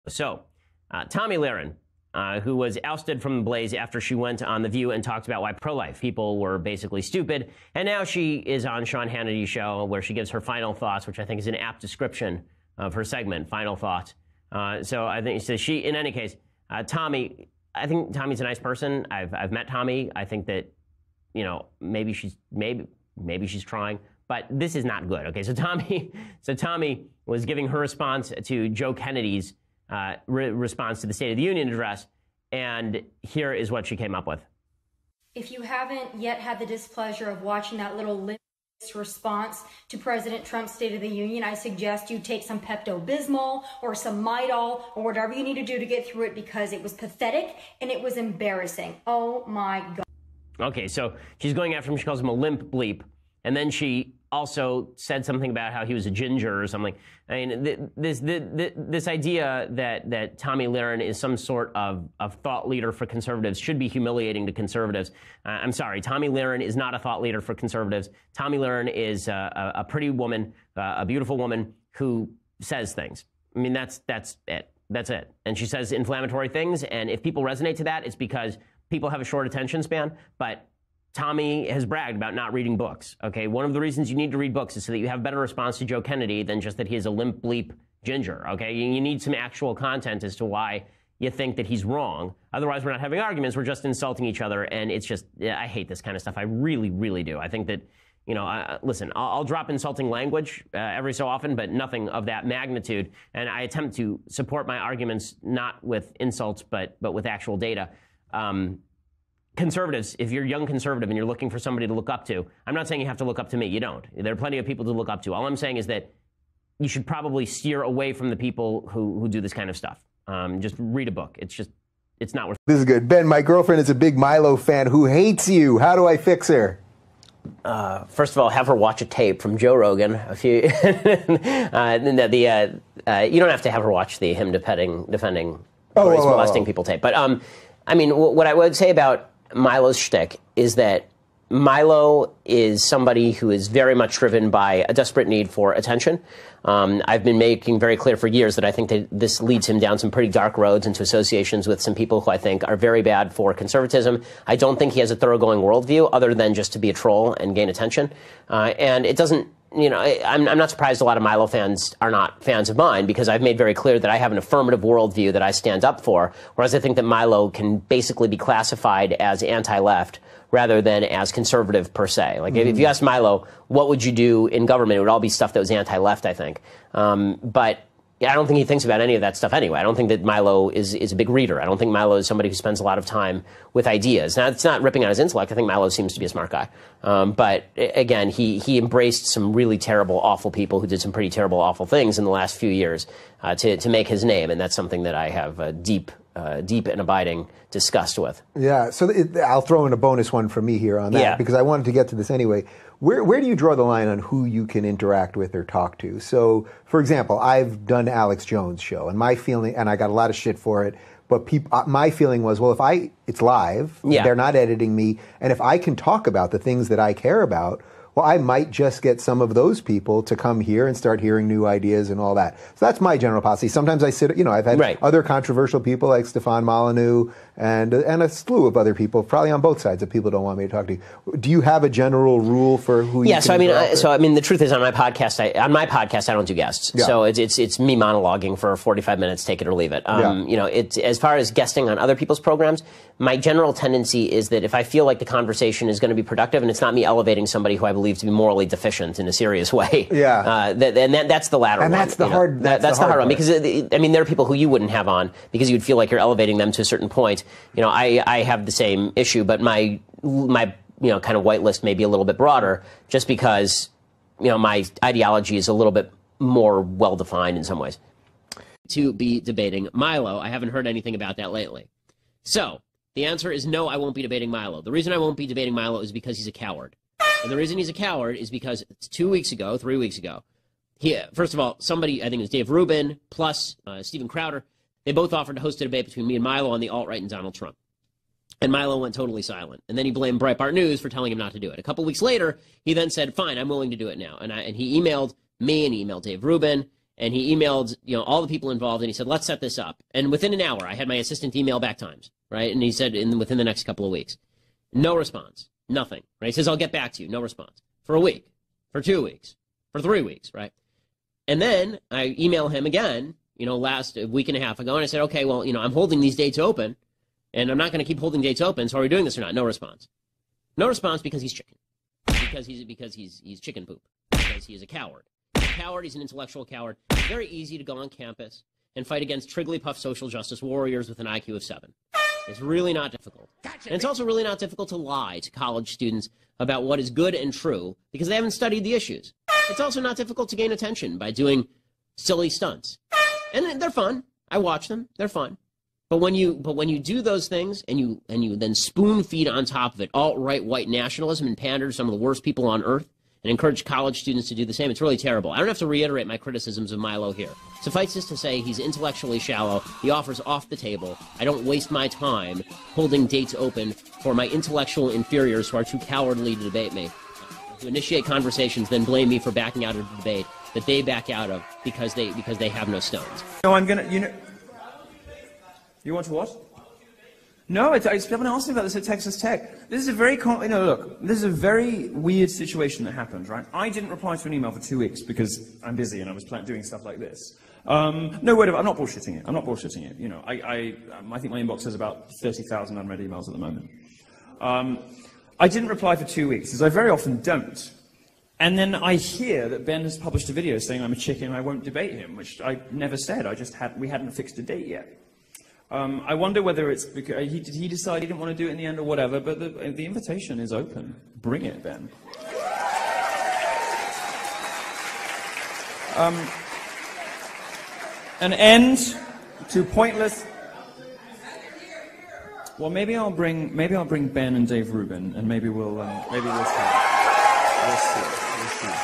So, Tomi Lahren, who was ousted from the Blaze after she went on The View and talked about why pro-life people were basically stupid, and now she is on Sean Hannity's show where she gives her final thoughts, which I think is an apt description of her segment, Final Thoughts. So I think so she, in any case, Tomi, I think Tomi's a nice person. I've met Tomi. I think that, you know, maybe she's trying, but this is not good. Okay, so Tomi was giving her response to Joe Kennedy's response to the State of the Union address, and here is what she came up with. If you haven't yet had the displeasure of watching that little response to President Trump's State of the Union, I suggest you take some Pepto-Bismol or some Midol or whatever you need to do to get through it, because it was pathetic and it was embarrassing. Oh my God. Okay, so she's going after him. She calls him a limp bleep. And then she also said something about how he was a ginger or something. I mean, this idea that Tomi Lahren is some sort of thought leader for conservatives should be humiliating to conservatives. I'm sorry, Tomi Lahren is not a thought leader for conservatives. Tomi Lahren is a pretty woman, a beautiful woman who says things. I mean, that's it. That's it. And she says inflammatory things, and if people resonate to that, it's because people have a short attention span, but Tomi has bragged about not reading books, okay? One of the reasons you need to read books is so that you have better response to Joe Kennedy than just that he is a limp bleep ginger, okay? You need some actual content as to why you think that he's wrong. Otherwise, we're not having arguments. We're just insulting each other, and it's just, I hate this kind of stuff. I really, really do. I think that, you know, listen, I'll drop insulting language every so often, but nothing of that magnitude, and I attempt to support my arguments not with insults, but with actual data. Conservatives, if you're a young conservative and you're looking for somebody to look up to, I'm not saying you have to look up to me. You don't. There are plenty of people to look up to. All I'm saying is that you should probably steer away from the people who do this kind of stuff. Just read a book. It's not worth it. This is good. Ben, my girlfriend is a big Milo fan who hates you. How do I fix her? First of all, have her watch a tape from Joe Rogan. You don't have to have her watch the him defending molesting people tape. But I mean, what I would say about Milo's shtick is that Milo is somebody who is very much driven by a desperate need for attention. I've been making very clear for years that I think that this leads him down some pretty dark roads into associations with some people who I think are very bad for conservatism. I don't think he has a thoroughgoing worldview other than just to be a troll and gain attention. And it doesn't, you know, I'm not surprised a lot of Milo fans are not fans of mine, because I've made very clear that I have an affirmative worldview that I stand up for, whereas I think that Milo can basically be classified as anti-left rather than as conservative per se. Like, if you asked Milo, what would you do in government, it would all be stuff that was anti-left, I think. But I don't think he thinks about any of that stuff anyway. I don't think that Milo is a big reader. I don't think Milo is somebody who spends a lot of time with ideas. Now, it's not ripping on his intellect. I think Milo seems to be a smart guy. But again, he embraced some really terrible, awful people who did some pretty terrible, awful things in the last few years to make his name. And that's something that I have a deep and abiding disgust with. Yeah, so I'll throw in a bonus one from me here on that, because I wanted to get to this anyway. Where do you draw the line on who you can interact with or talk to? So, for example, I've done Alex Jones' show, and my feeling, and I got a lot of shit for it, but my feeling was, well, it's live, they're not editing me, and if I can talk about the things that I care about, well, I might just get some of those people to come here and start hearing new ideas and all that. So that's my general policy. Sometimes I sit, I've had other controversial people like Stefan Molyneux and a slew of other people, probably on both sides, that people don't want me to talk to. Do you have a general rule for who you can so I mean, the truth is, on my podcast, I don't do guests. Yeah. So it's me monologuing for 45 minutes, take it or leave it. It's, as far as guesting on other people's programs, my general tendency is that if I feel like the conversation is going to be productive and it's not me elevating somebody who I believe to be morally deficient in a serious way, that's the latter one. And that's the hard. That's the hard one, because there are people who you wouldn't have on because you'd feel like you're elevating them to a certain point. I have the same issue, but my kind of white list may be a little bit broader, just because my ideology is a little bit more well defined in some ways. To be debating Milo, I haven't heard anything about that lately. So the answer is no, I won't be debating Milo. The reason I won't be debating Milo is because he's a coward. And the reason he's a coward is because 3 weeks ago, first of all, somebody, I think it was Dave Rubin plus Steven Crowder, they both offered to host a debate between me and Milo on the alt-right and Donald Trump. And Milo went totally silent. And then he blamed Breitbart News for telling him not to do it. A couple weeks later, he then said, fine, I'm willing to do it now. And he emailed me and he emailed Dave Rubin. And he emailed, all the people involved, and he said, let's set this up. And within an hour, I had my assistant email back times, right? And he said within the next couple of weeks. No response. Nothing. Right? He says, I'll get back to you. No response. For a week. For 2 weeks. For 3 weeks, right? And then I email him again, last week and a half ago, and I said, okay, well, I'm holding these dates open, and I'm not going to keep holding dates open, so are we doing this or not? No response. No response because he's chicken. Because he's chicken poop. Because he is a coward. He's a coward. He's an intellectual coward. It's very easy to go on campus and fight against Triggly-Puff social justice warriors with an IQ of 7. It's really not difficult. And it's also really not difficult to lie to college students about what is good and true because they haven't studied the issues. It's also not difficult to gain attention by doing silly stunts. And they're fun. I watch them. They're fun. But when you do those things and you then spoon feed on top of it alt-right white nationalism and pander to some of the worst people on earth and encourage college students to do the same, it's really terrible. I don't have to reiterate my criticisms of Milo here. Suffice it to say, he's intellectually shallow. The offer's off the table. I don't waste my time holding dates open for my intellectual inferiors who are too cowardly to debate me, to initiate conversations, then blame me for backing out of the debate that they back out of because they have no stones. No, I'm gonna, you want to what? No, someone asked me about this at Texas Tech. This is a very, look, this is a very weird situation that happened, right? I didn't reply to an email for 2 weeks because I'm busy and I was doing stuff like this. No, whatever, I'm not bullshitting it. I'm not bullshitting it. I think my inbox has about 30,000 unread emails at the moment. I didn't reply for 2 weeks, as I very often don't. And then I hear that Ben has published a video saying I'm a chicken and I won't debate him, which I never said. We hadn't fixed a date yet. I wonder whether it's because he decided he didn't want to do it in the end or whatever, but the invitation is open. Bring it, Ben. An end to pointless. Well, maybe I'll bring Ben and Dave Rubin, and maybe we'll see. We'll see.